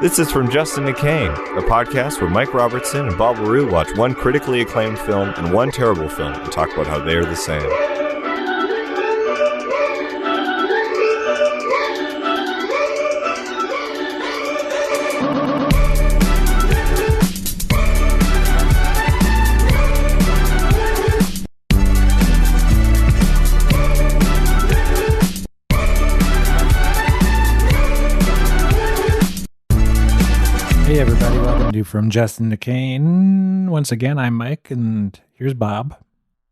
This is from Justin to Kane, a podcast where Mike Robertson and Bob LaRue watch one critically acclaimed film and one terrible film and talk about how they are the same. Hey everybody, welcome to From Justin to Kane. Once again, I'm Mike, and here's Bob.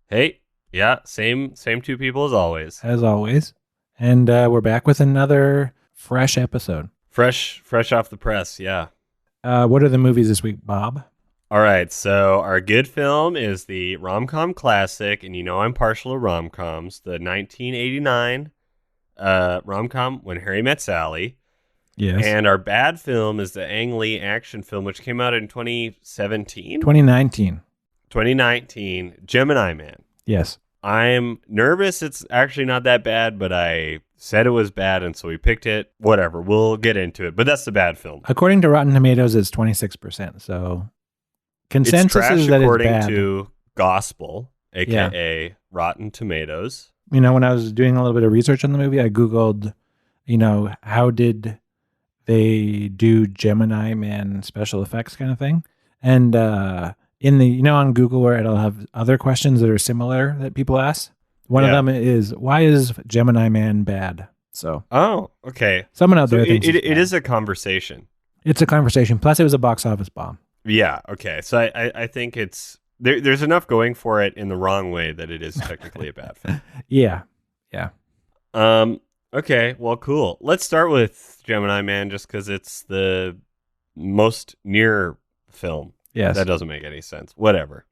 Hey, yeah, same two people as always. As always. And we're back with another fresh episode. Fresh off the press, yeah. What are the movies this week, Bob? All right, so our good film is the romcom classic, and you know I'm partial to romcoms, the 1989 romcom When Harry Met Sally. Yes. And our bad film is the Ang Lee action film, which came out in 2017? 2019. 2019, Gemini Man. Yes. I'm nervous it's actually not that bad, but I said it was bad, and so we picked it. Whatever, we'll get into it, but that's the bad film. According to Rotten Tomatoes, it's 26%, so consensus it's trash is that according it's bad. to Gospel, a.k.a. Rotten Tomatoes. You know, when I was doing a little bit of research on the movie, I Googled, how did they do Gemini Man special effects kind of thing. And in the, on Google where it'll have other questions that are similar that people ask. One of them is, why is Gemini Man bad? So. Oh, okay. Someone out there thinks it is a conversation. It's a conversation. Plus it was a box office bomb. Yeah. Okay. So I think it's, there's enough going for it in the wrong way that it is technically a bad film. Yeah. Okay, well, cool. Let's start with Gemini Man just because it's the most near film. Yes. That doesn't make any sense. Whatever.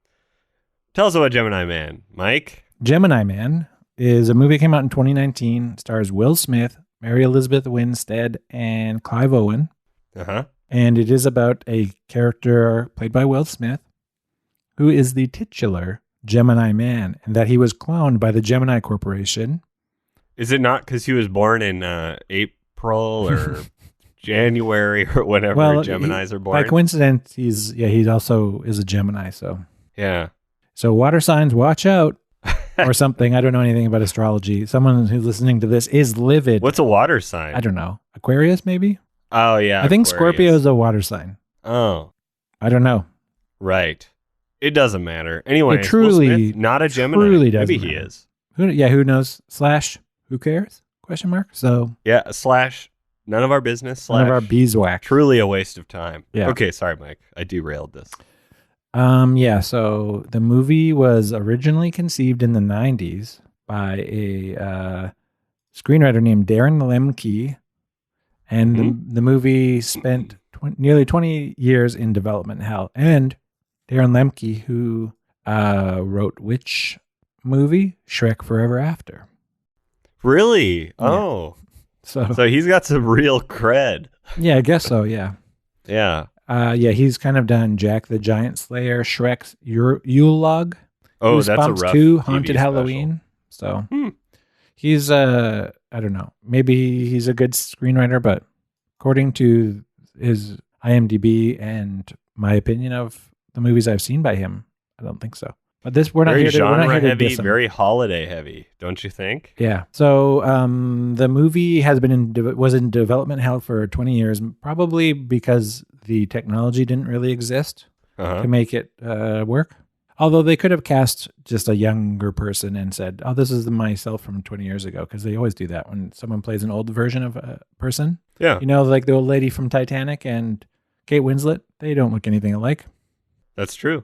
Tell us about Gemini Man, Mike. Gemini Man is a movie that came out in 2019, stars Will Smith, Mary Elizabeth Winstead, and Clive Owen. Uh-huh. And it is about a character played by Will Smith who is the titular Gemini Man, and that he was cloned by the Gemini Corporation. Is it not because he was born in April or January or whenever Geminis are born? By coincidence, he also is a Gemini. So yeah. So water signs, watch out, or something. I don't know anything about astrology. Someone who's listening to this is livid. What's a water sign? I don't know. Aquarius, maybe. Oh yeah. I think Aquarius. Scorpio is a water sign. Oh, I don't know. Right. It doesn't matter. Anyway, truly, Will Smith, not a Gemini. Truly doesn't Maybe matter. he is. Who knows? / who cares? ? So yeah. / none of our business. / none of our beeswax. Truly a waste of time. Yeah. Okay. Sorry, Mike. I derailed this. Yeah. So the movie was originally conceived in the 90s by a screenwriter named Darren Lemke, and the movie spent nearly 20 years in development hell. And Darren Lemke, who wrote which movie? Shrek Forever After. Really? Yeah. Oh. So he's got some real cred. yeah, I guess so. Yeah. Yeah. He's kind of done Jack the Giant Slayer, Shrek's Yule Log. Oh, that's a Goosebumps rough 2, TV Haunted special. Halloween. So he's I don't know. Maybe he's a good screenwriter, but according to his IMDb and my opinion of the movies I've seen by him, I don't think so. But we're not Very here to genre heavy, diss him. very holiday heavy, don't you think? Yeah. So the movie has been was in development hell for 20 years, probably because the technology didn't really exist to make it work. Although they could have cast just a younger person and said, "Oh, this is myself from 20 years ago," because they always do that when someone plays an old version of a person. Yeah. Like the old lady from Titanic and Kate Winslet. They don't look anything alike. That's true.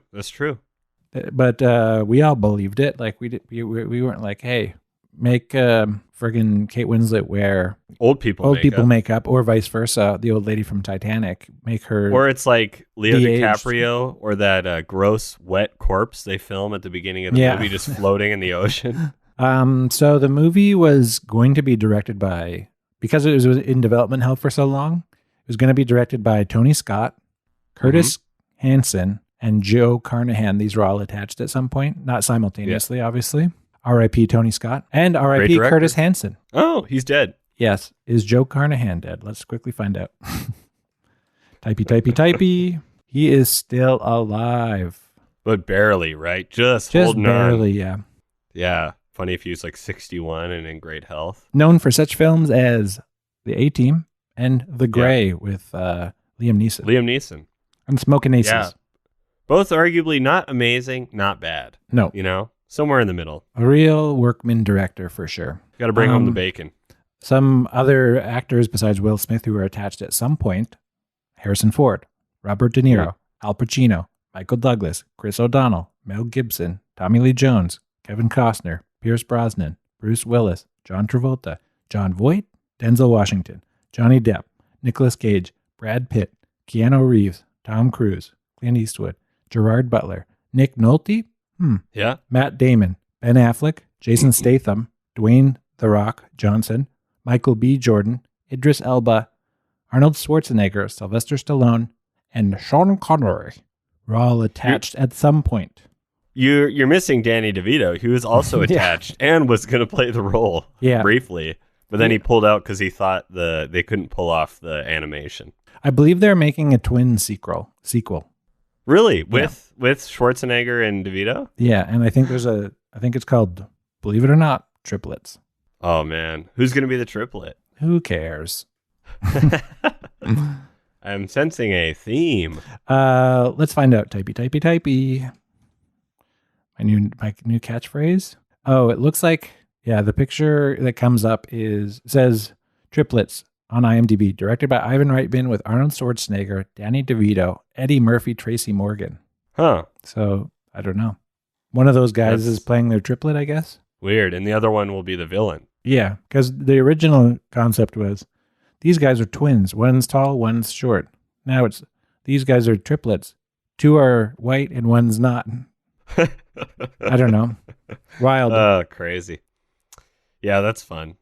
But we all believed it. Like we weren't like, hey, make friggin' Kate Winslet wear old people makeup, or vice versa. The old lady from Titanic, make her. Or it's like Leo de-aged. DiCaprio or that gross wet corpse they film at the beginning of the movie, just floating in the ocean. So the movie was going to be directed by, because it was in development hell for so long, it was going to be directed by Tony Scott, Curtis Hanson, and Joe Carnahan. These were all attached at some point, not simultaneously, obviously. R.I.P. Tony Scott and R.I.P. Curtis Hanson. Oh, he's dead. Yes. Is Joe Carnahan dead? Let's quickly find out. Typey. He is still alive. But barely, right? Just holding barely, on. yeah. Yeah. Funny if he was like 61 and in great health. Known for such films as The A-Team and The Grey with Liam Neeson. And Smokin' Aces. Yeah. Both arguably not amazing, not bad. No. You know, somewhere in the middle. A real workman director for sure. Got to bring home the bacon. Some other actors besides Will Smith who were attached at some point: Harrison Ford, Robert De Niro, Al Pacino, Michael Douglas, Chris O'Donnell, Mel Gibson, Tommy Lee Jones, Kevin Costner, Pierce Brosnan, Bruce Willis, John Travolta, Jon Voight, Denzel Washington, Johnny Depp, Nicolas Cage, Brad Pitt, Keanu Reeves, Tom Cruise, Clint Eastwood, Gerard Butler, Nick Nolte, Yeah. Matt Damon, Ben Affleck, Jason Statham, Dwayne The Rock Johnson, Michael B. Jordan, Idris Elba, Arnold Schwarzenegger, Sylvester Stallone, and Sean Connery were all attached at some point. You're missing Danny DeVito, who was also attached and was going to play the role briefly, but then he pulled out because he thought they couldn't pull off the animation. I believe they're making a twin sequel. Really? With Schwarzenegger and DeVito? Yeah, and I think it's called, believe it or not, Triplets. Oh man, who's going to be the triplet? Who cares? I'm sensing a theme. Let's find out. Typey. My new catchphrase. Oh, it looks like, the picture that comes up says Triplets on IMDb, directed by Ivan Reitman with Arnold Schwarzenegger, Danny DeVito, Eddie Murphy, Tracy Morgan. Huh. So, I don't know. One of those guys is playing their triplet, I guess. Weird. And the other one will be the villain. Yeah, because the original concept was these guys are twins. One's tall, one's short. Now it's these guys are triplets. Two are white and one's not. I don't know. Wild. Oh, crazy. Yeah, that's fun.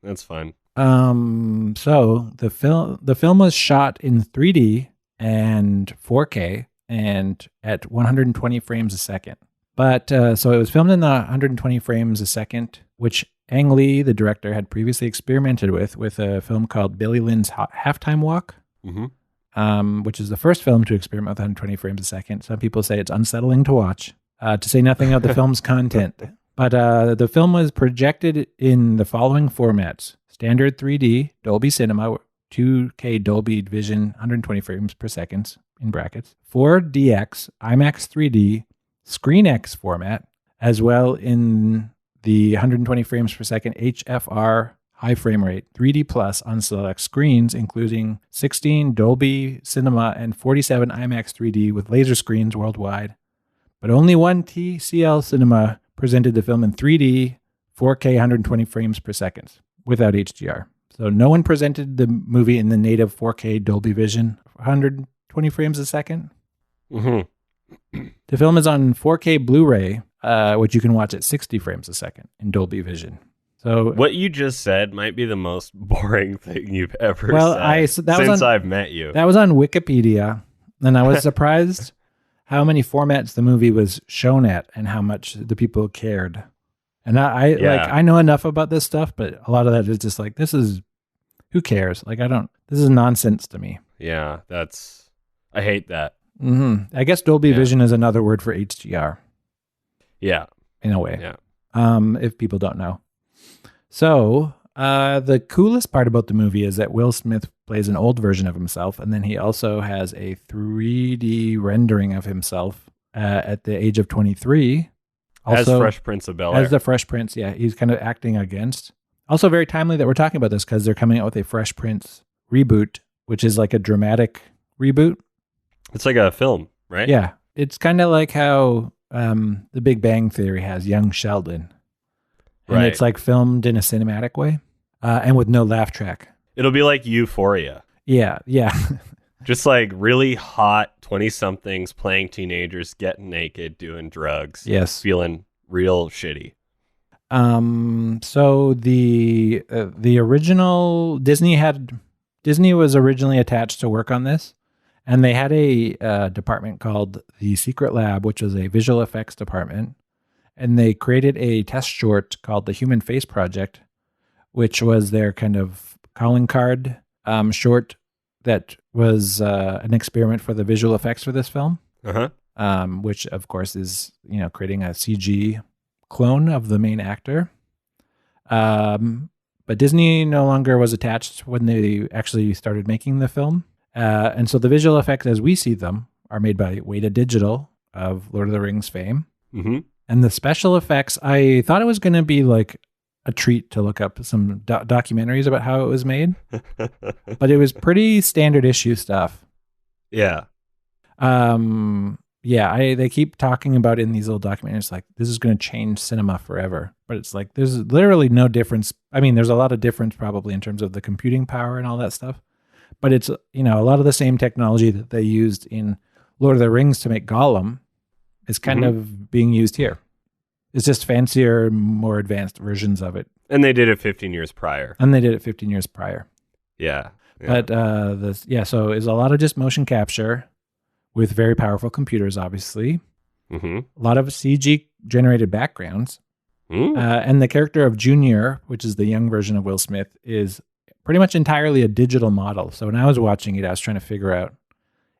So the film was shot in 3D and 4K and at 120 frames a second. But so it was filmed in the 120 frames a second, which Ang Lee, the director, had previously experimented with a film called Billy Lynn's Halftime Walk, which is the first film to experiment with 120 frames a second. Some people say it's unsettling to watch, to say nothing of the film's content. But the film was projected in the following formats: standard 3D, Dolby Cinema, 2K Dolby Vision, 120 frames per second, in brackets, 4DX, IMAX 3D, ScreenX format, as well in the 120 frames per second HFR high frame rate, 3D plus on select screens, including 16 Dolby Cinema and 47 IMAX 3D with laser screens worldwide. But only one TCL Cinema presented the film in 3D, 4K 120 frames per second without HDR. So no one presented the movie in the native 4K Dolby Vision, 120 frames a second. Mm-hmm. The film is on 4K Blu-ray, which you can watch at 60 frames a second in Dolby Vision. So what you just said might be the most boring thing you've ever said since I've met you. That was on Wikipedia, and I was surprised how many formats the movie was shown at and how much the people cared. And I know enough about this stuff, but a lot of that is just like, who cares? Like, this is nonsense to me. Yeah, I hate that. Mm-hmm. I guess Dolby Vision is another word for HDR. Yeah. In a way. Yeah. If people don't know. So, the coolest part about the movie is that Will Smith plays an old version of himself, and then he also has a 3D rendering of himself at the age of 23. Also, as Fresh Prince of Bel-Air. As the Fresh Prince, yeah. He's kind of acting against. Also very timely that we're talking about this because they're coming out with a Fresh Prince reboot, which is like a dramatic reboot. It's like a film, right? Yeah. It's kind of like how The Big Bang Theory has Young Sheldon. And it's like filmed in a cinematic way and with no laugh track. It'll be like Euphoria. Yeah. Just like really hot 20-somethings playing teenagers, getting naked, doing drugs. Yes. Feeling real shitty. So the original Disney was originally attached to work on this, and they had a department called the Secret Lab, which was a visual effects department, and they created a test short called the Human Face Project, which was their kind of calling card short that was an experiment for the visual effects for this film, which of course is, creating a CG clone of the main actor. But Disney no longer was attached when they actually started making the film. And so the visual effects as we see them are made by Weta Digital of Lord of the Rings fame. Mm-hmm. And the special effects, I thought it was going to be like a treat to look up some documentaries about how it was made. But it was pretty standard issue stuff. Yeah. They keep talking about in these little documentaries, like, this is going to change cinema forever. But it's like, there's literally no difference. I mean, there's a lot of difference probably in terms of the computing power and all that stuff. But it's, a lot of the same technology that they used in Lord of the Rings to make Gollum is kind of being used here. It's just fancier, more advanced versions of it. And they did it 15 years prior. Yeah. But so it's a lot of just motion capture with very powerful computers, obviously. Mm-hmm. A lot of CG generated backgrounds. And the character of Junior, which is the young version of Will Smith, is pretty much entirely a digital model. So when I was watching it, I was trying to figure out,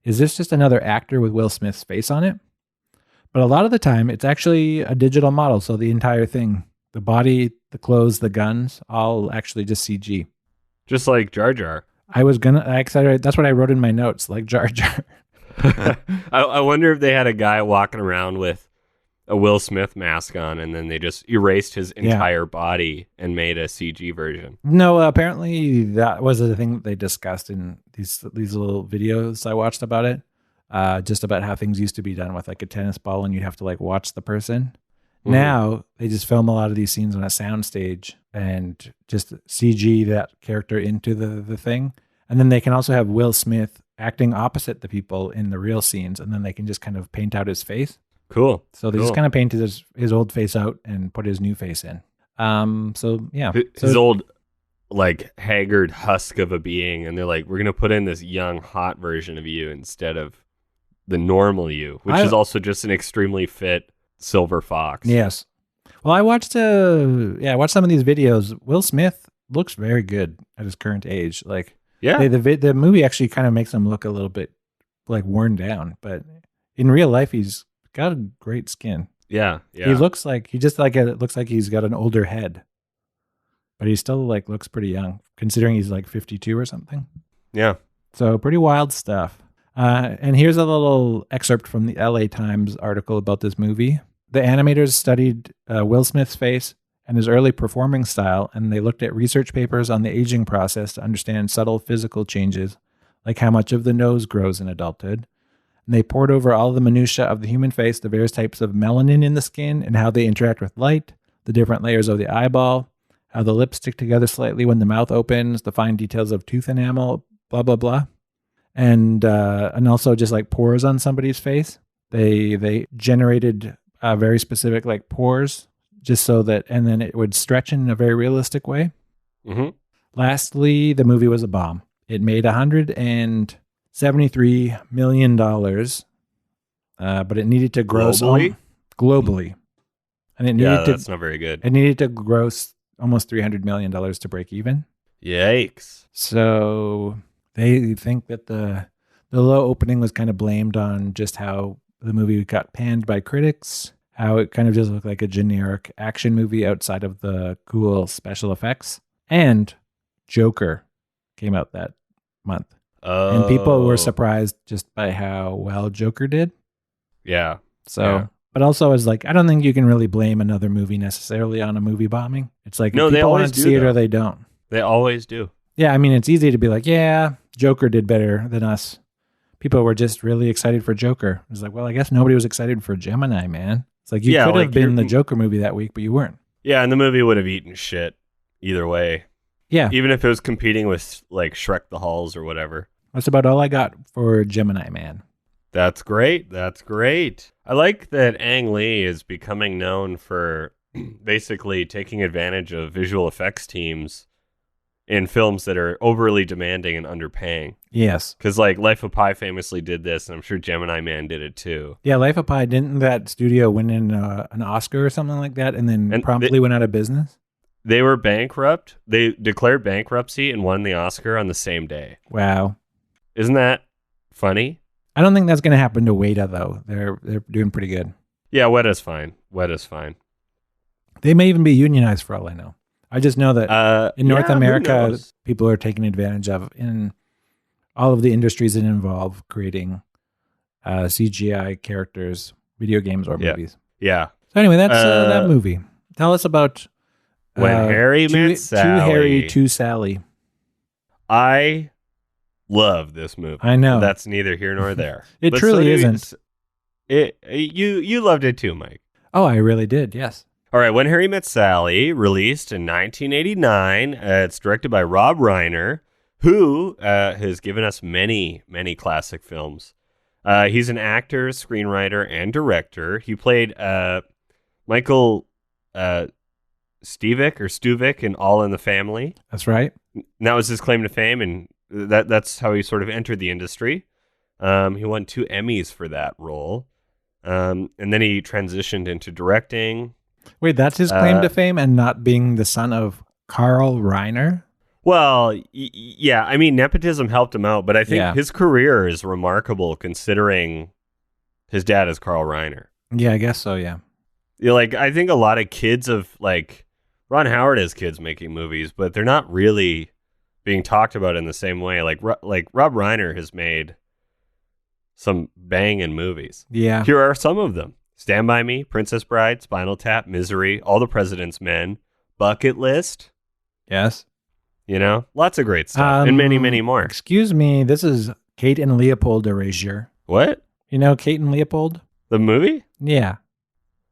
is this just another actor with Will Smith's face on it? But a lot of the time, it's actually a digital model. So the entire thing, the body, the clothes, the guns, all actually just CG. Just like Jar Jar. That's what I wrote in my notes, like Jar Jar. I wonder if they had a guy walking around with a Will Smith mask on, and then they just erased his entire body and made a CG version. No, apparently that was the thing that they discussed in these little videos I watched about it. Just about how things used to be done with like a tennis ball, and you'd have to like watch the person. Mm-hmm. Now they just film a lot of these scenes on a soundstage and just CG that character into the thing. And then they can also have Will Smith acting opposite the people in the real scenes, and then they can just kind of paint out his face. Cool. So they just kind of painted his old face out and put his new face in. His old, like, haggard husk of a being, and they're like, we're going to put in this young, hot version of you instead of the normal you, which is also just an extremely fit silver fox. Yes. Well, I watched some of these videos. Will Smith looks very good at his current age. Like, the movie actually kind of makes him look a little bit like worn down, but in real life, he's got a great skin. Yeah. He looks like it looks like he's got an older head, but he still like looks pretty young considering he's like 52 or something. Yeah. So pretty wild stuff. And here's a little excerpt from the LA Times article about this movie. The animators studied Will Smith's face and his early performing style, and they looked at research papers on the aging process to understand subtle physical changes, like how much of the nose grows in adulthood. And they poured over all the minutiae of the human face, the various types of melanin in the skin, and how they interact with light, the different layers of the eyeball, how the lips stick together slightly when the mouth opens, the fine details of tooth enamel, blah, blah, blah. And also just like pores on somebody's face. They generated very specific like pores just so that, and then it would stretch in a very realistic way. Mm-hmm. Lastly, the movie was a bomb. It made $173 million, but it needed to gross globally. And it needed that's not very good. It needed to gross almost $300 million to break even. Yikes. So they think that the low opening was kind of blamed on just how the movie got panned by critics, how it kind of just looked like a generic action movie outside of the cool special effects. And Joker came out that month. Oh. And people were surprised just by how well Joker did. Yeah. But also it's like, I don't think you can really blame another movie necessarily on a movie bombing. It's like, if people want to see it or they don't. They always do. Yeah, I mean, it's easy to be like, yeah, Joker did better than us. People were just really excited for Joker. It's like, well, I guess nobody was excited for Gemini Man. It's like, you could have been the Joker movie that week, but you weren't. Yeah, and the movie would have eaten shit either way. Yeah. Even if it was competing with like Shrek the Halls or whatever. That's about all I got for Gemini Man. That's great. That's great. I like that Ang Lee is becoming known for basically taking advantage of visual effects teams in films that are overly demanding and underpaying. Yes. Because like Life of Pi famously did this, and I'm sure Gemini Man did it too. Yeah, Life of Pi, didn't that studio win an Oscar or something like that and then promptly went out of business? They were bankrupt. They declared bankruptcy and won the Oscar on the same day. Wow. Isn't that funny? I don't think that's going to happen to Weta, though. They're doing pretty good. Yeah, Weta's fine. Weta's fine. They may even be unionized for all I know. I just know that in North America, people are taking advantage of in all of the industries that involve creating CGI characters, video games or movies. Yeah. So anyway, that's that movie. Tell us about When Harry Met Sally. Too Harry, Too Sally. I love this movie. I know. That's neither here nor there. It truly isn't. You loved it too, Mike. Oh, I really did, yes. All right, When Harry Met Sally, released in 1989. It's directed by Rob Reiner, who has given us many, many classic films. He's an actor, screenwriter, and director. He played Michael Stuvik in All in the Family. That's right. And that was his claim to fame, and that's how he sort of entered the industry. He won 2 Emmys for that role. And then he transitioned into directing. Wait, that's his claim to fame, and not being the son of Carl Reiner? Well, yeah. I mean, nepotism helped him out, but I think his career is remarkable considering his dad is Carl Reiner. Yeah, I guess so, yeah. I think a lot of kids of, Ron Howard has kids making movies, but they're not really being talked about in the same way. Like Rob Reiner has made some banging movies. Yeah. Here are some of them. Stand By Me, Princess Bride, Spinal Tap, Misery, All the President's Men, Bucket List. Yes. Lots of great stuff, and many, many more. Excuse me, this is Kate and Leopold Erasure. What? Kate and Leopold? The movie? Yeah.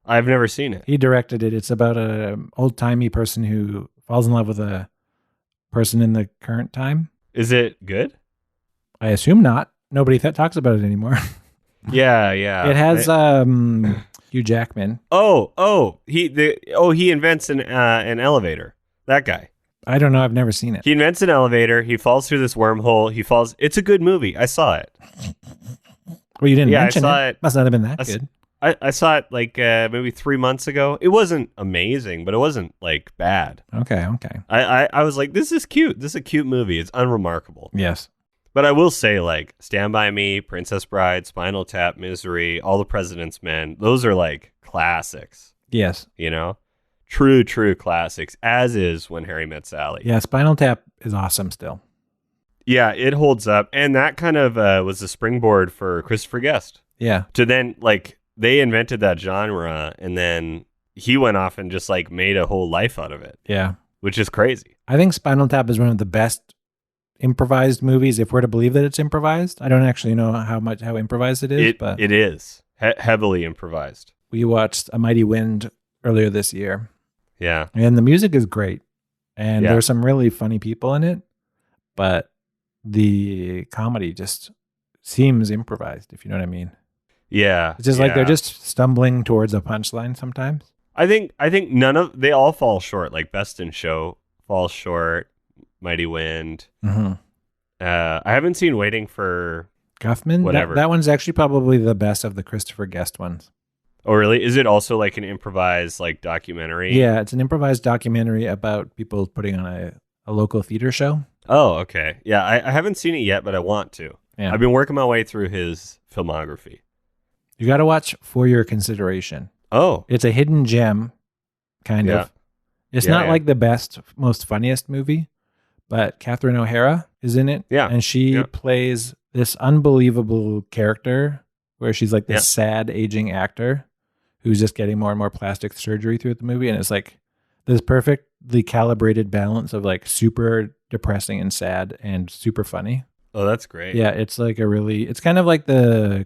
I've never seen it. He directed it. It's about an old-timey person who falls in love with a person in the current time. Is it good? I assume not. Nobody talks about it anymore. Yeah. It has Hugh Jackman. He invents an elevator. That guy. I don't know. I've never seen it. He invents an elevator. He falls through this wormhole. It's a good movie. I saw it. Well, you didn't mention I saw it. Must not have been that good. I saw it maybe 3 months ago. It wasn't amazing, but it wasn't bad. Okay. I was like, this is cute. This is a cute movie. It's unremarkable. Yes. But I will say, Stand By Me, Princess Bride, Spinal Tap, Misery, All the President's Men, those are classics. Yes. True classics, as is When Harry Met Sally. Yeah, Spinal Tap is awesome still. Yeah, it holds up. And that kind of was the springboard for Christopher Guest. Yeah. To then, they invented that genre, and then he went off and just, made a whole life out of it. Yeah. Which is crazy. I think Spinal Tap is one of the best improvised movies, if we're to believe that it's improvised. I don't actually know how improvised it is, but it is heavily improvised. We watched A Mighty Wind earlier this year. Yeah. And the music is great. And there's some really funny people in it, but the comedy just seems improvised, if you know what I mean. Yeah. It's just they're just stumbling towards a punchline sometimes. I think they all fall short. Best in Show falls short. Mighty Wind. Mm-hmm. I haven't seen Waiting for Guffman. Whatever. That one's actually probably the best of the Christopher Guest ones. Oh, really? Is it also an improvised documentary? Yeah, it's an improvised documentary about people putting on a local theater show. Oh, okay. Yeah, I haven't seen it yet, but I want to. Yeah. I've been working my way through his filmography. You got to watch For Your Consideration. Oh. It's a hidden gem, kind of. It's not the best, most funniest movie, but Catherine O'Hara is in it. Yeah. And she plays this unbelievable character where she's this sad aging actor who's just getting more and more plastic surgery throughout the movie. And it's this perfectly calibrated balance of super depressing and sad and super funny. Oh, that's great. Yeah. It's it's kind of like the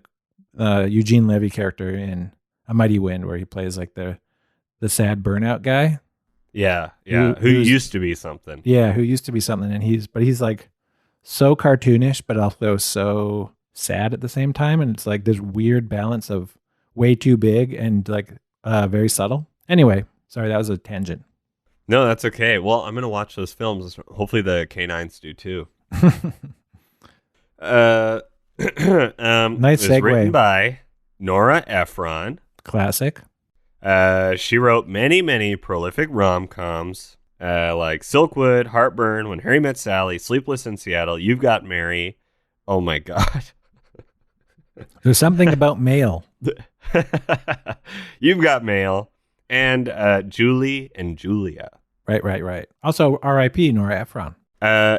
Eugene Levy character in A Mighty Wind, where he plays the sad burnout guy. Yeah. Who used to be something. Yeah, who used to be something, and he's so cartoonish, but also so sad at the same time, and it's this weird balance of way too big and very subtle. Anyway, sorry, that was a tangent. No, that's okay. Well, I'm gonna watch those films. Hopefully, the Canines do too. Nice segue. Written by Nora Ephron. Classic. She wrote many, many prolific rom-coms like Silkwood, Heartburn, When Harry Met Sally, Sleepless in Seattle, You've Got Mary, Oh my God. There's something about mail. You've got mail. And Julie and Julia. Right. Also, R.I.P. Nora Ephron.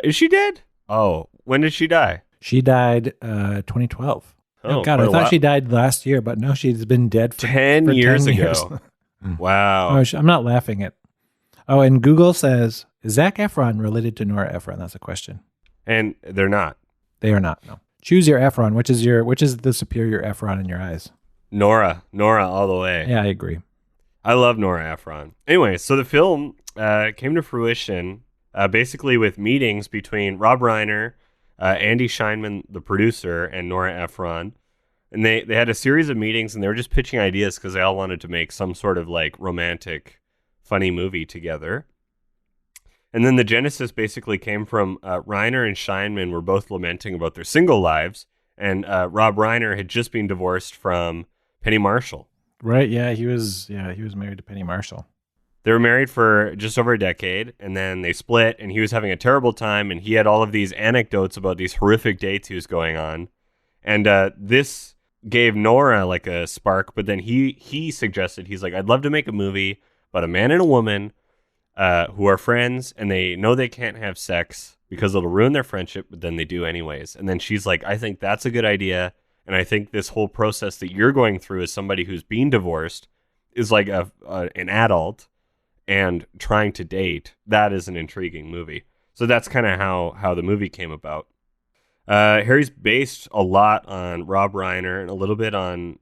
Is she dead? Oh, when did she die? She died 2012. Oh God, I thought she died last year, but no, she's been dead for 10 years ago. Wow. Oh, I'm not laughing at. Oh, and Google says, is Zac Efron related to Nora Ephron? That's a question. And they're not. They are not. No. Choose your Efron. Which is the superior Efron in your eyes? Nora all the way. Yeah, I agree. I love Nora Ephron. Anyway, so the film came to fruition basically with meetings between Rob Reiner, Andy Scheinman, the producer, and Nora Ephron. And they had a series of meetings, and they were just pitching ideas because they all wanted to make some sort of like romantic, funny movie together. And then the genesis basically came from Reiner and Scheinman were both lamenting about their single lives, and Rob Reiner had just been divorced from Penny Marshall. Right, yeah, he was married to Penny Marshall. They were married for just over a decade, and then they split, and he was having a terrible time, and he had all of these anecdotes about these horrific dates he was going on. And this gave Nora like a spark, but then he suggested, he's like, I'd love to make a movie about a man and a woman who are friends, and they know they can't have sex because it'll ruin their friendship, but then they do anyways. And then she's like, I think that's a good idea, and I think this whole process that you're going through as somebody who's being divorced is like an adult and trying to date. That is an intriguing movie. So that's kind of how the movie came about. Harry's based a lot on Rob Reiner and a little bit on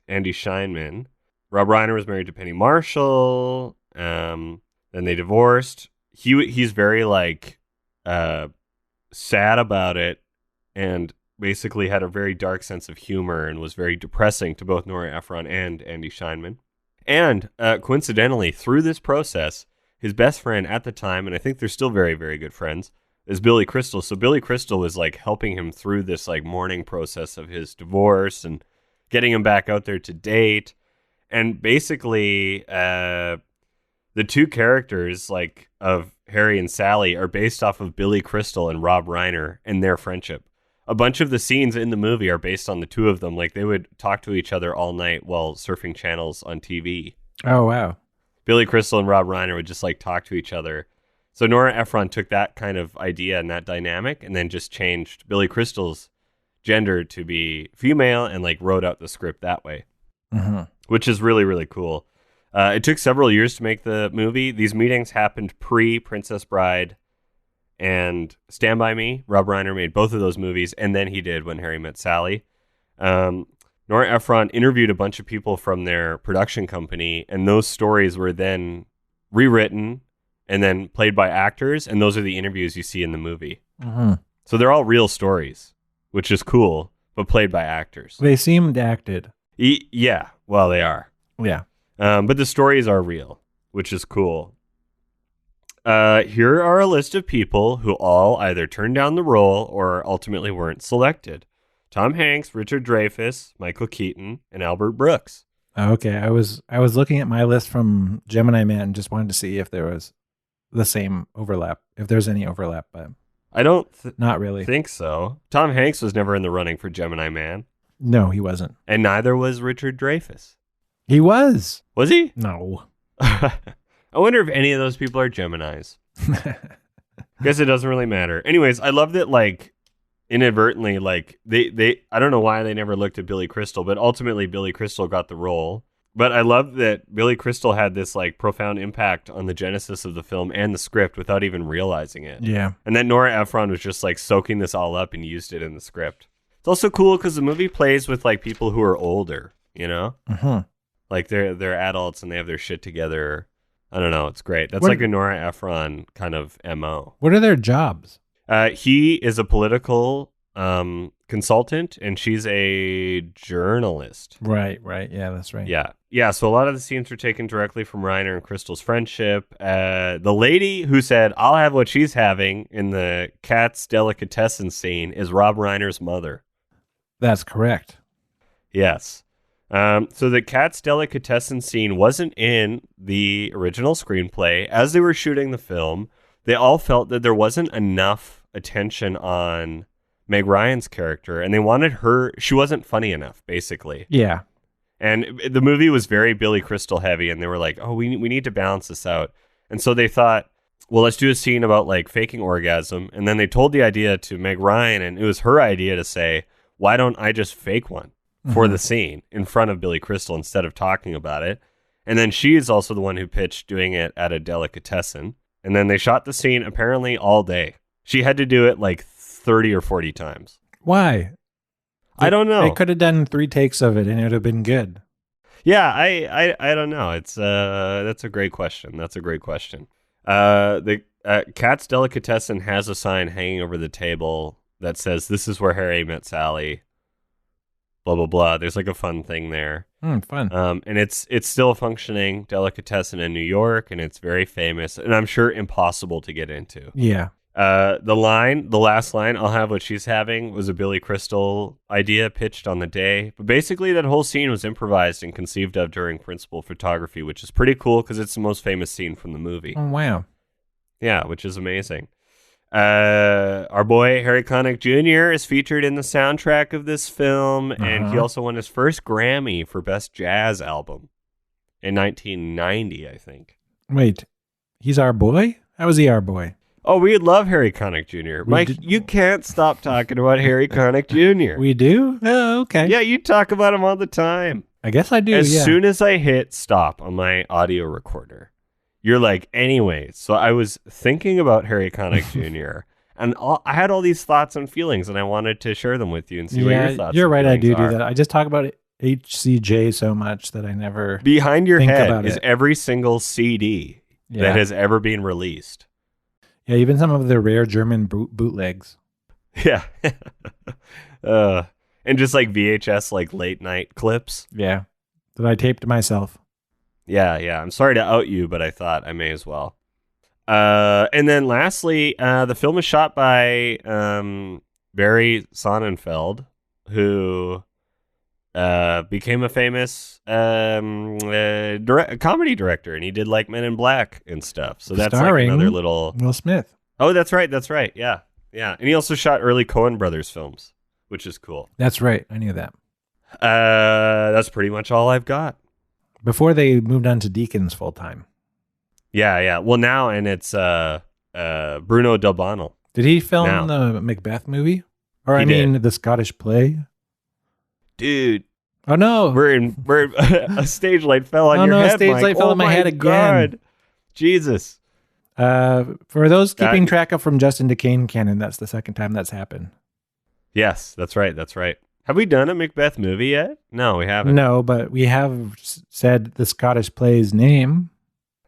Andy Scheinman. Rob Reiner was married to Penny Marshall. Then they divorced. He's very like sad about it, and basically had a very dark sense of humor and was very depressing to both Nora Ephron and Andy Scheinman. And coincidentally, through this process, his best friend at the time, and I think they're still very, very good friends, is Billy Crystal. So Billy Crystal was like helping him through this like mourning process of his divorce and getting him back out there to date. And basically, the two characters like of Harry and Sally are based off of Billy Crystal and Rob Reiner and their friendship. A bunch of the scenes in the movie are based on the two of them. Like they would talk to each other all night while surfing channels on TV. Oh, wow. Billy Crystal and Rob Reiner would just like talk to each other. So Nora Ephron took that kind of idea and that dynamic and then just changed Billy Crystal's gender to be female and like wrote out the script that way, which is really, really cool. It took several years to make the movie. These meetings happened pre-Princess Bride and Stand By Me. Rob Reiner made both of those movies, and then he did When Harry Met Sally. Nora Ephron interviewed a bunch of people from their production company, and those stories were then rewritten and then played by actors, and those are the interviews you see in the movie. So they're all real stories, which is cool, but played by actors. They seemed acted. Yeah, well, they are. Yeah. But the stories are real, which is cool. Here are a list of people who all either turned down the role or ultimately weren't selected. Tom Hanks, Richard Dreyfuss, Michael Keaton, and Albert Brooks. Okay, I was looking at my list from Gemini Man and just wanted to see if there was the same overlap, if there's any overlap, but I don't not really think so. Tom Hanks was never in the running for Gemini Man. No, he wasn't. And neither was Richard Dreyfuss. He was. Was he? No. I wonder if any of those people are Geminis. Guess it doesn't really matter. Anyways, I love that, like, inadvertently, like, they I don't know why they never looked at Billy Crystal, but ultimately Billy Crystal got the role. But I love that Billy Crystal had this, like, profound impact on the genesis of the film and the script without even realizing it. Yeah. And then Nora Ephron was just, like, soaking this all up and used it in the script. It's also cool because the movie plays with, like, people who are older, you know? Like, they're adults and they have their shit together. I don't know. It's great. That's like a Nora Ephron kind of MO. What are their jobs? He is a political consultant, and she's a journalist. Right. Yeah, that's right. Yeah. So a lot of the scenes were taken directly from Reiner and Crystal's friendship. The lady who said, I'll have what she's having in the Cat's Delicatessen scene is Rob Reiner's mother. That's correct. Yes. So the Cat's Delicatessen scene wasn't in the original screenplay. As they were shooting the film, they all felt that there wasn't enough attention on Meg Ryan's character, and they wanted her. She wasn't funny enough, basically. Yeah. And the movie was very Billy Crystal heavy, and they were like, oh, we need to balance this out. And so they thought, well, let's do a scene about like faking orgasm. And then they told the idea to Meg Ryan, and it was her idea to say, why don't I just fake one for the scene in front of Billy Crystal instead of talking about it? And then she is also the one who pitched doing it at a delicatessen. And then they shot the scene apparently all day. She had to do it like 30 or 40 times. Why? I don't know. They could have done 3 takes of it and it would have been good. Yeah, I don't know. It's that's a great question. The Cat's Delicatessen has a sign hanging over the table that says, "This is where Harry met Sally." Blah blah blah. There's like a fun thing there. Fun. And it's still a functioning delicatessen in New York, and it's very famous, and I'm sure impossible to get into. Yeah. The last line, "I'll have what she's having," was a Billy Crystal idea pitched on the day. But basically, that whole scene was improvised and conceived of during principal photography, which is pretty cool because it's the most famous scene from the movie. Oh, wow. Yeah, which is amazing. Our boy Harry Connick Jr. is featured in the soundtrack of this film, and he also won his first Grammy for Best Jazz Album in 1990, I think. Wait, he's our boy? How is he our boy? Oh, we love Harry Connick Jr. Mike, you can't stop talking about Harry Connick Jr. We do? Oh, okay. Yeah, you talk about him all the time. I guess I do, As soon as I hit stop on my audio recorder, you're like, anyway, so I was thinking about Harry Connick Jr., and I had all these thoughts and feelings, and I wanted to share them with you and see what your thoughts You're and right, I do are. that. I just talk about HCJ so much that I never Behind your think head about is it. every single CD that has ever been released. Yeah, even some of the rare German bootlegs. Yeah. And just like VHS, like late night clips. Yeah. That I taped myself. Yeah. I'm sorry to out you, but I thought I may as well. And then lastly, the film is shot by Barry Sonnenfeld, who became a famous comedy director, and he did like Men in Black and stuff. So that's Starring like another little Will Smith. Oh, that's right. Yeah. And he also shot early Coen Brothers films, which is cool. That's right. I knew that. That's pretty much all I've got. Before they moved on to Deacons full time. Yeah. Well, now, and it's Bruno Delbano. Did he film the Macbeth movie? Or the Scottish play? Dude. Oh no. We're a stage light fell on your head, a stage Mike. light fell on my head again. God. Jesus. For those keeping track of from Justin DeCane canon, that's the second time that's happened. Yes, that's right. Have we done a Macbeth movie yet? No, we haven't. No, but we have said the Scottish play's name.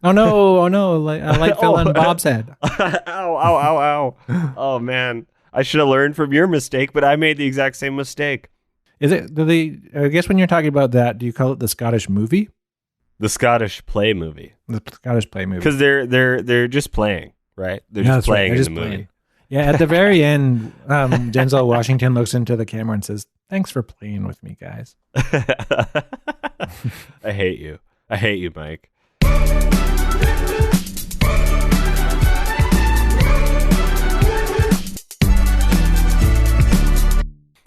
Oh no! A light fell on Bob's head. Ow. Oh man. I should have learned from your mistake, but I made the exact same mistake. Is it? I guess when you're talking about that, do you call it the Scottish movie? The Scottish play movie. The Scottish play movie. Because they're just playing, right? They're just playing in the movie. Yeah, at the very end, Denzel Washington looks into the camera and says, "Thanks for playing with me, guys." I hate you, Mike.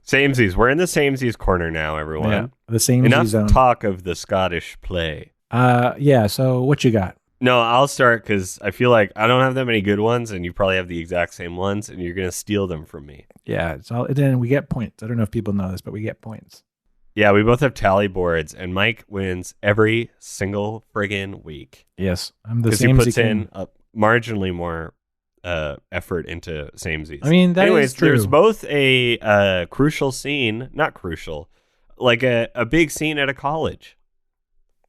Samesies. We're in the Samesies corner now, everyone. Yeah, the Samesies Enough zone. talk of the Scottish play. Yeah, so what you got? No, I'll start because I feel like I don't have that many good ones, and you probably have the exact same ones, and you're going to steal them from me. Yeah, then we get points. I don't know if people know this, but we get points. Yeah, we both have tally boards, and Mike wins every single friggin' week. Yes, I'm the Because he puts in a marginally more effort into samesies. I mean, that is true. There's both a crucial scene, not crucial, like a big scene at a college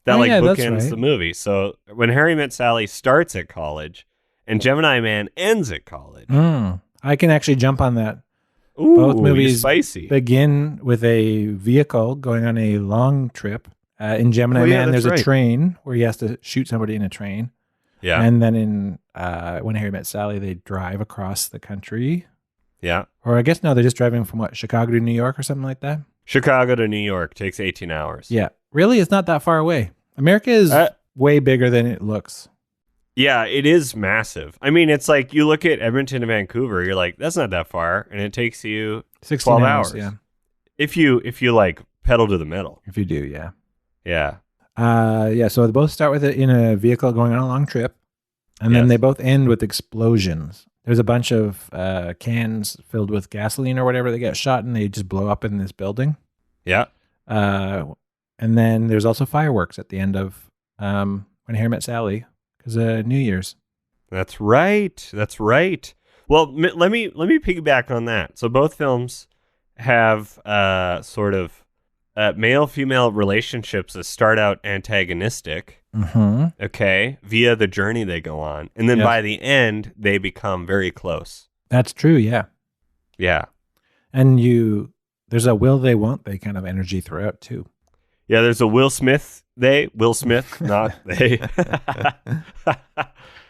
that bookends the movie. So when Harry Met Sally starts at college and Gemini Man ends at college. I can actually jump on that. Ooh, both movies spicy. Begin with a vehicle going on a long trip. In Gemini Man, there's a train where he has to shoot somebody in a train. Yeah. And then in When Harry Met Sally, they drive across the country. Yeah. Or I guess, no, they're just driving from Chicago to New York or something like that? Chicago to New York takes 18 hours. Yeah. Really? It's not that far away. America is way bigger than it looks. Yeah, it is massive. I mean, it's like you look at Edmonton to Vancouver, you're like, that's not that far, and it takes you 12 hours. Yeah. If you like pedal to the metal. If you do, yeah. Yeah. Yeah, so they both start with it in a vehicle going on a long trip, and then they both end with explosions. There's a bunch of cans filled with gasoline or whatever. They get shot and they just blow up in this building. Yeah. And then there's also fireworks at the end of When Harry Met Sally, because New Year's. That's right. That's right. Well, let me piggyback on that. So both films have sort of male-female relationships that start out antagonistic, okay, via the journey they go on. And then by the end, they become very close. That's true, yeah. Yeah. And there's a will they, won't they kind of energy throughout, too. Yeah, there's a Will Smith, not they.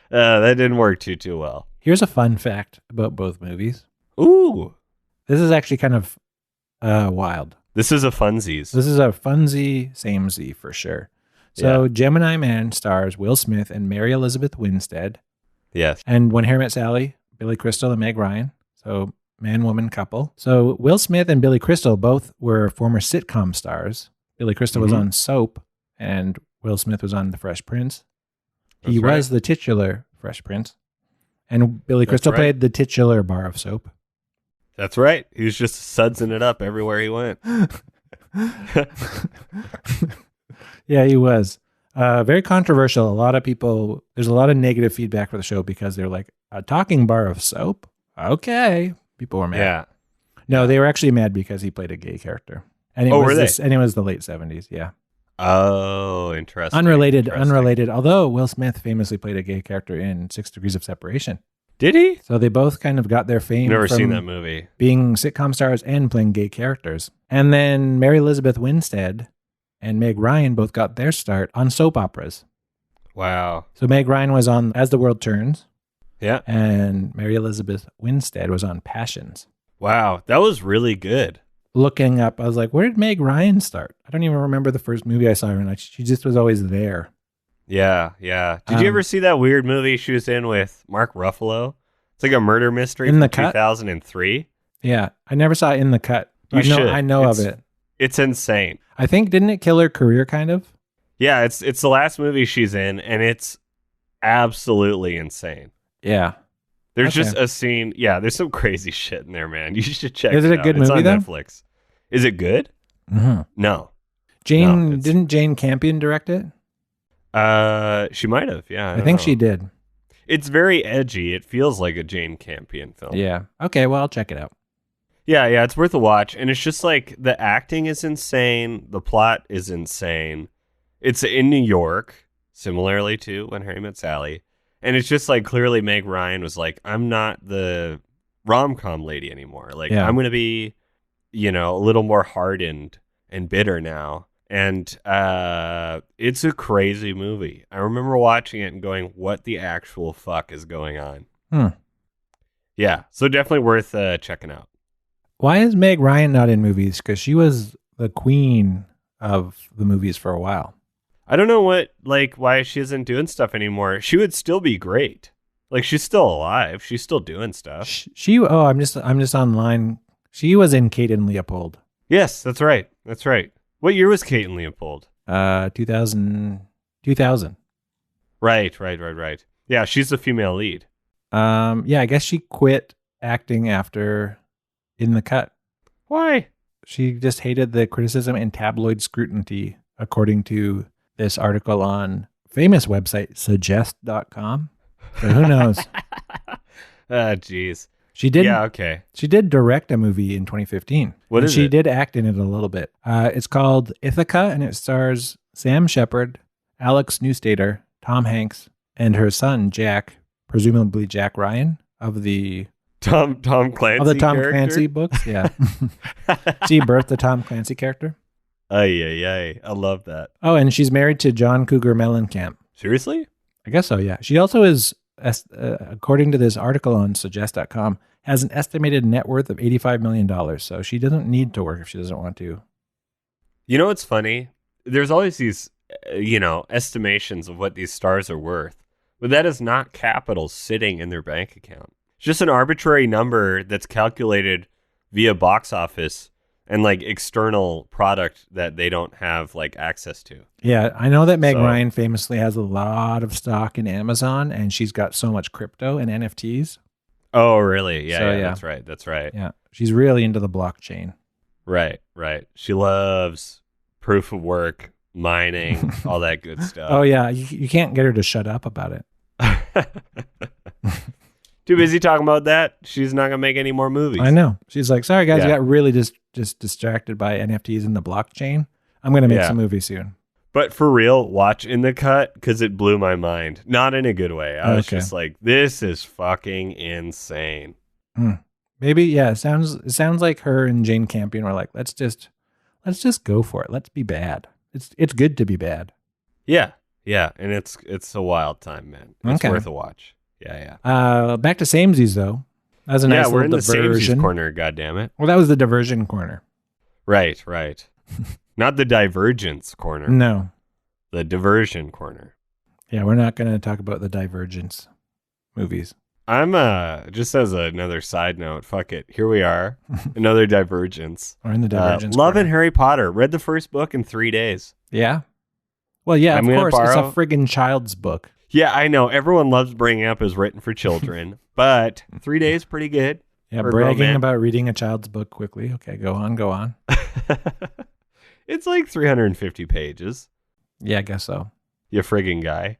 That didn't work too well. Here's a fun fact about both movies. Ooh. This is actually kind of wild. This is a funsies. This is a funsy, samey for sure. So Gemini Man stars Will Smith and Mary Elizabeth Winstead. Yes. And When Harry Met Sally, Billy Crystal and Meg Ryan. So man-woman couple. So Will Smith and Billy Crystal both were former sitcom stars. Billy Crystal was on Soap, and Will Smith was on The Fresh Prince. He was the titular Fresh Prince. And Billy Crystal played the titular bar of Soap. That's right. He was just sudsing it up everywhere he went. Yeah, he was. Very controversial. A lot of people, there's a lot of negative feedback for the show because they're like, a talking bar of soap? Okay. People were mad. Yeah. No, they were actually mad because he played a gay character. And it and it was the late 70s, yeah. Oh, interesting. Unrelated. Although Will Smith famously played a gay character in 6 Degrees of Separation. Did he? So they both kind of got their fame Never from seen that movie. Being sitcom stars and playing gay characters. And then Mary Elizabeth Winstead and Meg Ryan both got their start on soap operas. Wow. So Meg Ryan was on As the World Turns. Yeah. And Mary Elizabeth Winstead was on Passions. Wow. That was really good. Looking up, I was like, where did Meg Ryan start? I don't even remember the first movie I saw her in. She just was always there. Yeah, yeah. Did you ever see that weird movie she was in with Mark Ruffalo? It's like a murder mystery from 2003. Yeah, I never saw In the Cut. I know of it. It's insane. I think, didn't it kill her career kind of? Yeah, it's the last movie she's in, and it's absolutely insane. Yeah. There's just a scene. Yeah, there's some crazy shit in there, man. You should check it out. Is it a good movie, It's on though? Netflix. Is it good? Mm-hmm. No. Didn't Jane Campion direct it? She might have, yeah. I think she did. It's very edgy. It feels like a Jane Campion film. Yeah. Okay, well, I'll check it out. Yeah, it's worth a watch. And it's just like the acting is insane. The plot is insane. It's in New York, similarly to When Harry Met Sally. And it's just like clearly Meg Ryan was like, I'm not the rom-com lady anymore. Like, I'm going to be, a little more hardened and bitter now. And it's a crazy movie. I remember watching it and going, what the actual fuck is going on? Yeah, so definitely worth checking out. Why is Meg Ryan not in movies? Because she was the queen of the movies for a while. I don't know why she isn't doing stuff anymore. She would still be great. Like, she's still alive. She's still doing stuff. I'm just online. She was in Kate and Leopold. Yes, that's right. That's right. What year was Kate and Leopold? 2000. Right. Yeah, she's the female lead. I guess she quit acting after In the Cut. Why? She just hated the criticism and tabloid scrutiny, according to this article on famous website suggest.com. So who knows? Jeez. She did. Yeah, okay. She did direct a movie in 2015. What is it? She did act in it a little bit. It's called Ithaca, and it stars Sam Shepard, Alex Newstater, Tom Hanks, and her son Jack, presumably Jack Ryan of the Tom Clancy Clancy books. Yeah, she birthed the Tom Clancy character. I love that. Oh, and she's married to John Cougar Mellencamp. Seriously? I guess so, yeah. She also is, according to this article on suggest.com, has an estimated net worth of $85 million. So she doesn't need to work if she doesn't want to. You know what's funny? There's always these, estimations of what these stars are worth. But that is not capital sitting in their bank account. It's just an arbitrary number that's calculated via box office and like external product that they don't have like access to. Yeah, I know that Meg Ryan famously has a lot of stock in Amazon, and she's got so much crypto and NFTs. Oh, really? Yeah, that's right. That's right. Yeah, she's really into the blockchain. Right. She loves proof of work, mining, all that good stuff. Oh, yeah. You can't get her to shut up about it. Too busy talking about that. She's not going to make any more movies. I know. She's like, sorry, guys, I got really just distracted by NFTs and the blockchain. I'm going to make some movies soon. But for real, watch In the Cut because it blew my mind. Not in a good way. I was just like, this is fucking insane. Maybe, yeah. It sounds like her and Jane Campion were like, let's just go for it. Let's be bad. It's good to be bad. Yeah, and it's a wild time, man. It's worth a watch. Yeah. Back to samesies though. That was a nice we're little in the diversion corner. Goddammit. Well, that was the diversion corner. Right. Not the divergence corner. No, the diversion corner. Yeah, we're not going to talk about the Divergence movies. I'm just as another side note, fuck it. Here we are. Another Divergence. Or in the Divergence. Loving Harry Potter. Read the first book in 3 days. Yeah. Well, yeah, of course. It's a friggin' child's book. Yeah, I know. Everyone loves bringing up as written for children, but 3 days, pretty good. Yeah, bragging about reading a child's book quickly. Okay, go on. It's like 350 pages. Yeah, I guess so. You friggin' guy.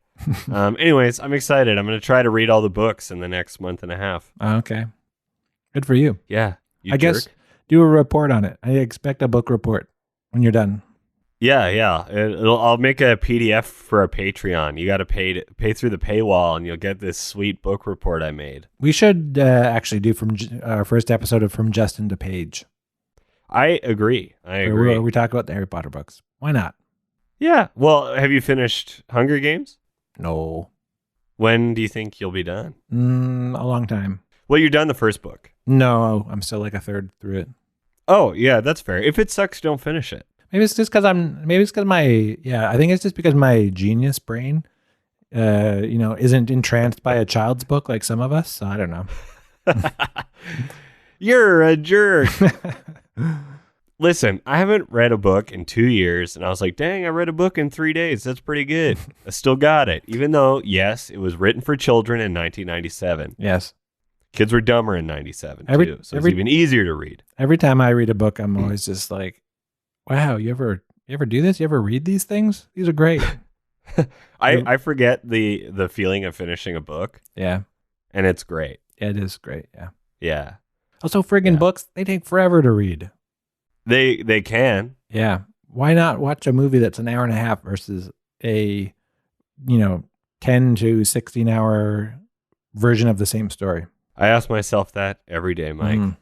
Anyways, I'm excited. I'm going to try to read all the books in the next month and a half. Okay. Good for you. Yeah. I guess do a report on it. I expect a book report when you're done. Yeah. I'll make a PDF for a Patreon. You got to pay through the paywall, and you'll get this sweet book report I made. We should actually do from our first episode of From Justin to Paige. I agree. Where we talk about the Harry Potter books. Why not? Yeah. Well, have you finished Hunger Games? No. When do you think you'll be done? A long time. Well, you're done the first book. No, I'm still like a third through it. Oh, yeah, that's fair. If it sucks, don't finish it. Maybe it's just because I think it's just because my genius brain, isn't entranced by a child's book like some of us. So I don't know. You're a jerk. Listen, I haven't read a book in 2 years, and I was like, dang, I read a book in 3 days. That's pretty good. I still got it. Even though, yes, it was written for children in 1997. Yes. Kids were dumber in 97, too, so it's even easier to read. Every time I read a book, I'm always just like, wow, you ever do this? You ever read these things? These are great. I forget the feeling of finishing a book. Yeah. And it's great. It is great, yeah. Yeah. Also, friggin' books, they take forever to read. They can. Yeah. Why not watch a movie that's an hour and a half versus a, 10 to 16 hour version of the same story? I ask myself that every day, Mike.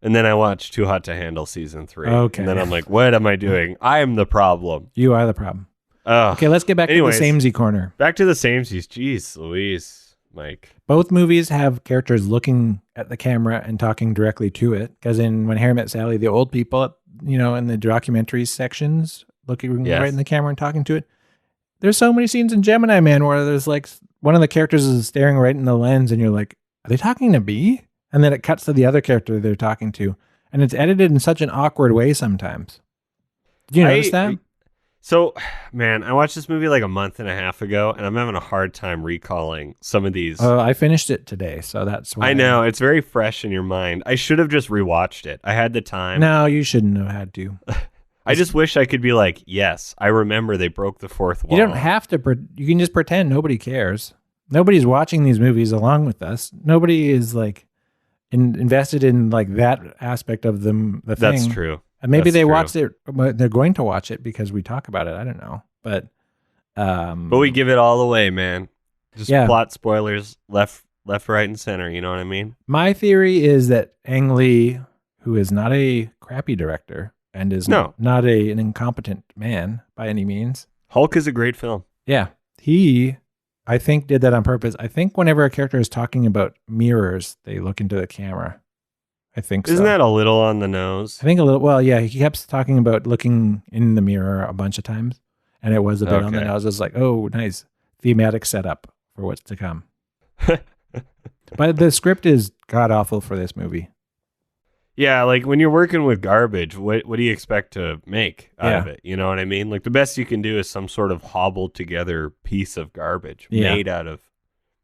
And then I watch Too Hot to Handle season 3. Okay. And then I'm like, what am I doing? I am the problem. You are the problem. Okay, let's get back to the samesy corner. Back to the samesies. Jeez Louise, Mike. Both movies have characters looking at the camera and talking directly to it. Because When Harry Met Sally, the old people, in the documentary sections, looking right in the camera and talking to it. There's so many scenes in Gemini Man where there's like one of the characters is staring right in the lens and you're like, are they talking to me? And then it cuts to the other character they're talking to. And it's edited in such an awkward way sometimes. Did you notice that? So, man, I watched this movie like a month and a half ago, and I'm having a hard time recalling some of these. I finished it today, so that's why. I know. It's very fresh in your mind. I should have just rewatched it. I had the time. No, you shouldn't have had to. I just wish I could be like, yes, I remember they broke the fourth wall. You don't have to. You can just pretend nobody cares. Nobody's watching these movies along with us. Nobody is like invested in like that aspect of them. The thing. That's true. And maybe they watched it. They're going to watch it because we talk about it. I don't know, but we give it all away, man. Just plot spoilers, left, right, and center. You know what I mean? My theory is that Ang Lee, who is not a crappy director and is not an incompetent man by any means. Hulk is a great film. Yeah, he, I think, did that on purpose. I think whenever a character is talking about mirrors, they look into the camera. I think so. Isn't that a little on the nose? I think a little. Well, yeah, he kept talking about looking in the mirror a bunch of times, and it was a bit on the nose. It's like, oh, nice thematic setup for what's to come. But the script is god awful for this movie. Yeah, like when you're working with garbage, what do you expect to make out of it? You know what I mean? Like the best you can do is some sort of hobbled together piece of garbage made out of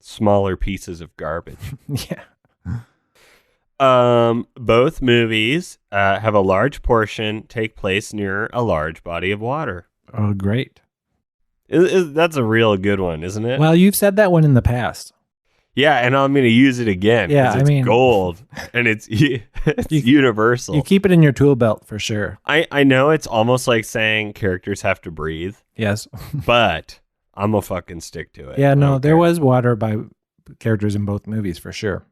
smaller pieces of garbage. Yeah. Both movies have a large portion take place near a large body of water. Oh, great. That's a real good one, isn't it? Well, you've said that one in the past. Yeah, and I'm going to use it again. Yeah, it's gold, and it's universal. You keep it in your tool belt for sure. I know it's almost like saying characters have to breathe. Yes. But I'm going to fucking stick to it. Yeah, no, there was water by characters in both movies for sure.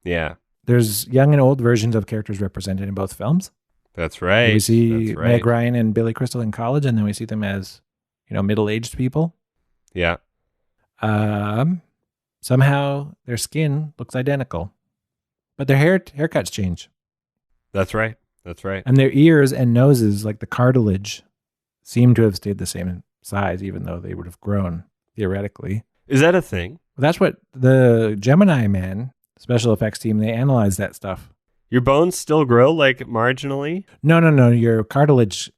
Yeah. There's young and old versions of characters represented in both films. That's right. We see Meg Ryan and Billy Crystal in college, and then we see them as, middle-aged people. Yeah. Somehow their skin looks identical, but their haircuts change. That's right. That's right. And their ears and noses, like the cartilage, seem to have stayed the same size, even though they would have grown theoretically. Is that a thing? That's what the Gemini Man special effects team, they analyzed that stuff. Your bones still grow like marginally? No. Your cartilage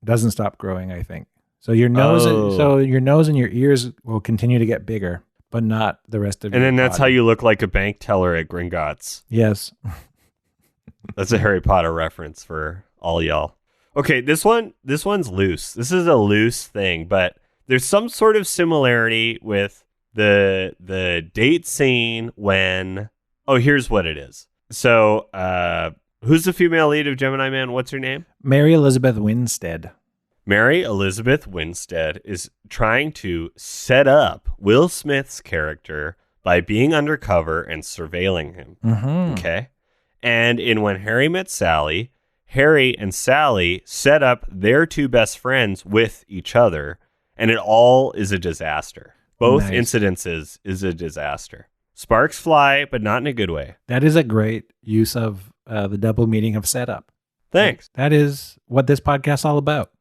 doesn't stop growing, I think. So your nose, and your ears will continue to get bigger, but not the rest of your body. And then that's how you look like a bank teller at Gringotts. Yes. That's a Harry Potter reference for all y'all. Okay, this one's loose. This is a loose thing, but there's some sort of similarity with the date scene when... Oh, here's what it is. So, who's the female lead of Gemini Man? What's her name? Mary Elizabeth Winstead. Mary Elizabeth Winstead is trying to set up Will Smith's character by being undercover and surveilling him. Mm-hmm. Okay? And in When Harry Met Sally, Harry and Sally set up their two best friends with each other, and it all is a disaster. Both incidences is a disaster. Sparks fly, but not in a good way. That is a great use of the double meaning of setup. Thanks. That is what this podcast's all about.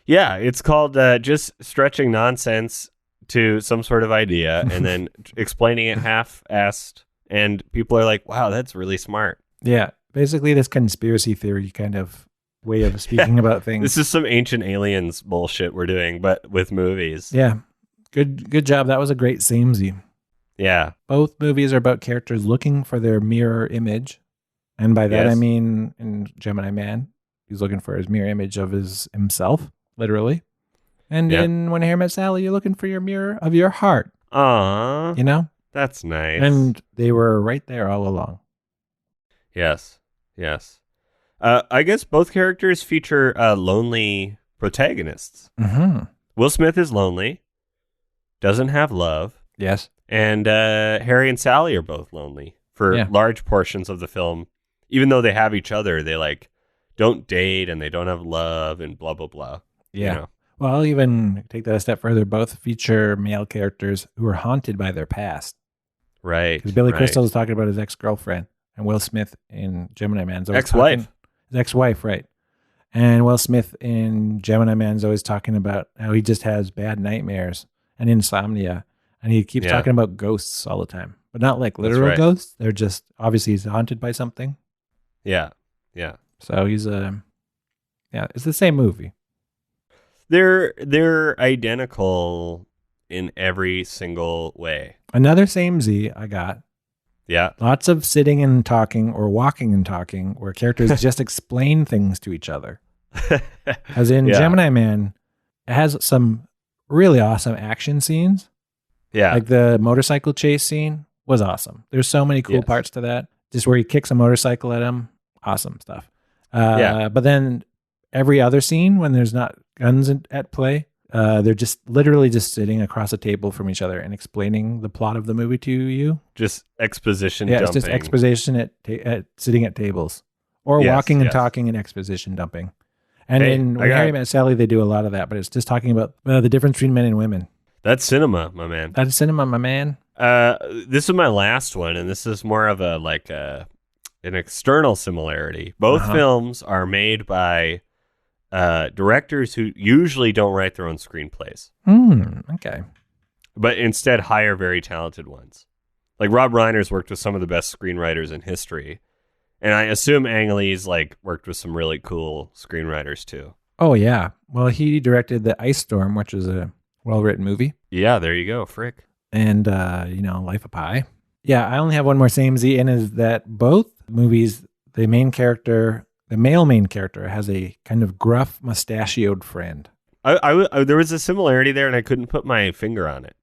Yeah, it's called just stretching nonsense to some sort of idea and then explaining it half-assed, and people are like, wow, that's really smart. Yeah, basically this conspiracy theory kind of way of speaking about things. This is some ancient aliens bullshit we're doing, but with movies. Yeah, good job. That was a great samey. Yeah. Both movies are about characters looking for their mirror image. And by that, I mean, in Gemini Man, he's looking for his mirror image of himself, literally. And in When Harry Met Sally, you're looking for your mirror of your heart. Aww. You know? That's nice. And they were right there all along. Yes. I guess both characters feature lonely protagonists. Mm-hmm. Will Smith is lonely, doesn't have love. Yes. And Harry and Sally are both lonely for large portions of the film. Even though they have each other, they don't date and they don't have love and blah, blah, blah. Yeah. You know? Well, I'll even take that a step further. Both feature male characters who are haunted by their past. Right. Because Billy Crystal is talking about his ex-girlfriend, and Will Smith in Gemini Man's always ex-wife. His ex-wife, right. And Will Smith in Gemini Man's always talking about how he just has bad nightmares and insomnia. And he keeps talking about ghosts all the time, but not like literal ghosts. They're just, obviously he's haunted by something. Yeah. So he's it's the same movie. They're identical in every single way. Another samey I got. Yeah. Lots of sitting and talking or walking and talking where characters just explain things to each other. As in Gemini Man, it has some really awesome action scenes. Yeah. Like the motorcycle chase scene was awesome. There's so many cool parts to that. Just where he kicks a motorcycle at him. Awesome stuff. But then every other scene when there's not guns at play, they're just literally just sitting across a table from each other and explaining the plot of the movie to you. Just exposition dumping. Yeah, it's just exposition at sitting at tables. Or walking and talking and exposition dumping. And in When Harry Met Sally, they do a lot of that, but it's just talking about the difference between men and women. That's cinema, my man. That is cinema, my man. This is my last one, and this is more of an external similarity. Both films are made by directors who usually don't write their own screenplays. Okay. but instead hire very talented ones. Like Rob Reiner's worked with some of the best screenwriters in history, and I assume Ang Lee's like worked with some really cool screenwriters too. Oh yeah, well he directed The Ice Storm, which is a well-written movie. Yeah, there you go, Frick. And Life of Pi. Yeah, I only have one more samey, and is that both movies, the male main character, has a kind of gruff, mustachioed friend. There was a similarity there, and I couldn't put my finger on it.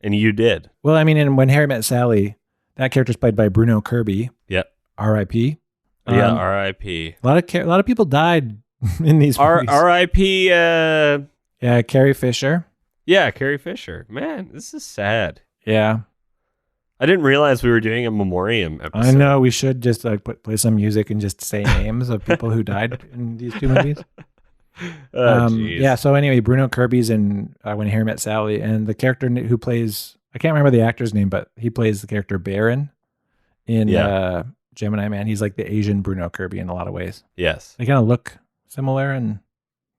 And you did. Well, I mean, in When Harry Met Sally, that character's played by Bruno Kirby. Yep. R.I.P. Yeah, R.I.P. A lot of people died in these movies. R.I.P. Yeah, Carrie Fisher. Yeah, Carrie Fisher. Man, this is sad. Yeah. I didn't realize we were doing a memoriam episode. I know, we should just play some music and just say names of people who died in these two movies. Yeah, so anyway, Bruno Kirby's in When Harry Met Sally, and the character who plays, I can't remember the actor's name, but he plays the character Baron in Gemini Man. He's like the Asian Bruno Kirby in a lot of ways. Yes. They kind of look similar and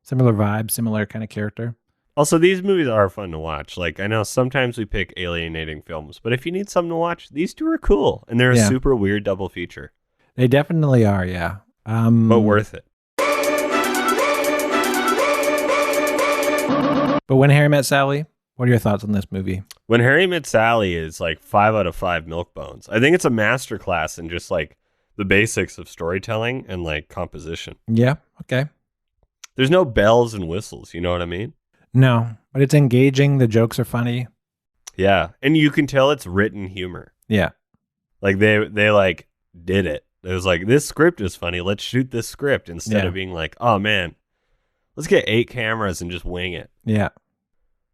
similar vibe, similar kind of character. Also, these movies are fun to watch. Like, I know sometimes we pick alienating films, but if you need something to watch, these two are cool, and they're a super weird double feature. They definitely are, yeah. But worth it. But When Harry Met Sally, what are your thoughts on this movie? When Harry Met Sally is like 5 out of 5 milk bones. I think it's a masterclass in just like the basics of storytelling and like composition. Yeah, okay. There's no bells and whistles, you know what I mean? No, but it's engaging. The jokes are funny. Yeah, and you can tell it's written humor. Yeah. Like they like did it. It was like, this script is funny. Let's shoot this script instead of being like, oh man, let's get 8 cameras and just wing it. Yeah.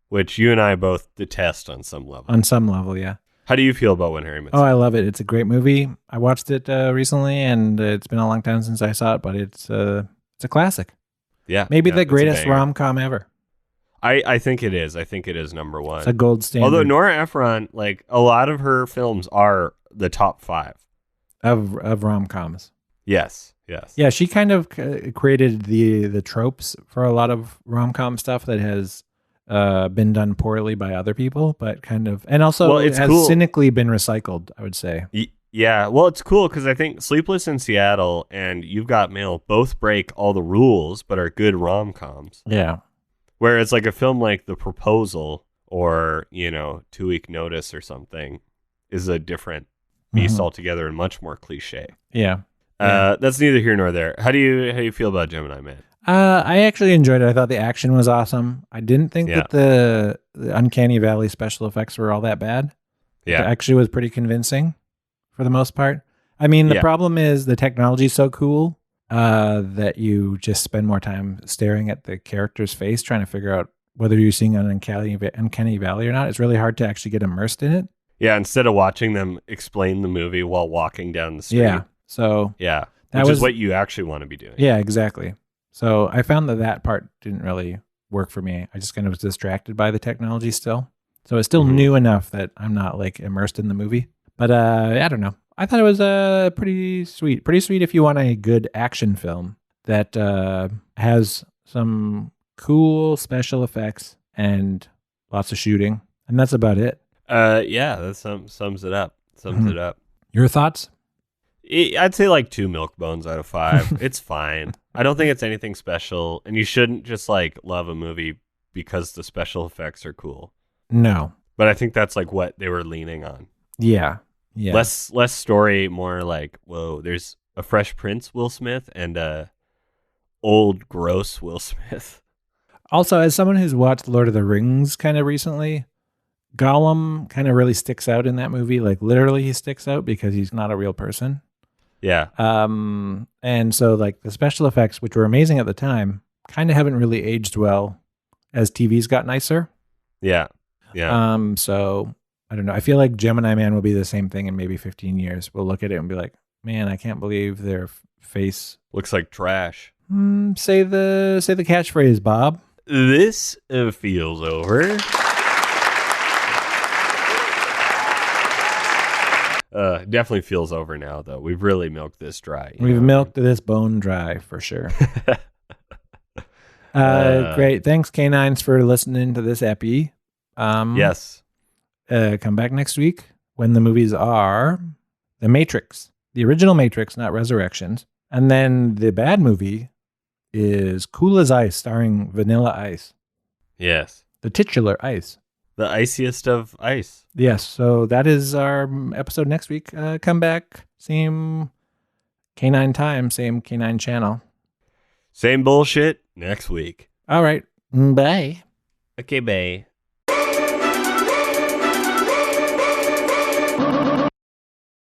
Which you and I both detest on some level. On some level, yeah. How do you feel about When Harry Met Sally? Oh, I love it. It's a great movie. I watched it recently, and it's been a long time since I saw it, but it's a classic. Yeah. Maybe the greatest rom-com ever. I think it is. I think it is number one. It's a gold standard. Although Nora Ephron, like a lot of her films are the top 5 of rom-coms. Yes. Yeah, she kind of created the tropes for a lot of rom-com stuff that has been done poorly by other people, but kind of, and also it has cynically been recycled, I would say. Yeah, well, it's cool because I think Sleepless in Seattle and You've Got Mail both break all the rules, but are good rom-coms. Yeah. Whereas like a film like The Proposal or, 2 Week Notice or something is a different beast altogether and much more cliche. Yeah. That's neither here nor there. How do you feel about Gemini Man? I actually enjoyed it. I thought the action was awesome. I didn't think that the Uncanny Valley special effects were all that bad. Yeah. It actually was pretty convincing for the most part. I mean, the problem is the technology is so cool that you just spend more time staring at the character's face trying to figure out whether you're seeing an Uncanny Valley or not. It's really hard to actually get immersed in it. Yeah, instead of watching them explain the movie while walking down the street. Yeah. So which is what you actually want to be doing. Yeah, exactly. So I found that part didn't really work for me. I just kind of was distracted by the technology still. So it's still new enough that I'm not like immersed in the movie. But I don't know. I thought it was pretty sweet. Pretty sweet if you want a good action film that has some cool special effects and lots of shooting. And that's about it. Yeah, that sums it up. Sums it up. Your thoughts? I'd say like 2 milk bones out of 5. It's fine. I don't think it's anything special, and you shouldn't just like love a movie because the special effects are cool. No, but I think that's like what they were leaning on. Yeah. Less story, more like, whoa, there's a Fresh Prince Will Smith and a old gross Will Smith. Also, as someone who's watched Lord of the Rings kind of recently, Gollum kind of really sticks out in that movie. Like literally, he sticks out because he's not a real person. Yeah. And so like the special effects, which were amazing at the time, kind of haven't really aged well as TV's got nicer. Yeah. So I don't know. I feel like Gemini Man will be the same thing in maybe 15 years. We'll look at it and be like, man, I can't believe their face looks like trash. Say the catchphrase, Bob. This feels over. Definitely feels over now, though. We've really milked this dry. We've milked this bone dry for sure. Great. Thanks, Canines, for listening to this epi. Yes. Come back next week when the movies are The Matrix, the original Matrix, not Resurrections. And then the bad movie is Cool as Ice, starring Vanilla Ice. Yes. The titular Ice. The iciest of ice. Yes. So that is our episode next week. Come back. Same K9 time, same K9 channel. Same bullshit next week. All right. Bye. Okay, bye.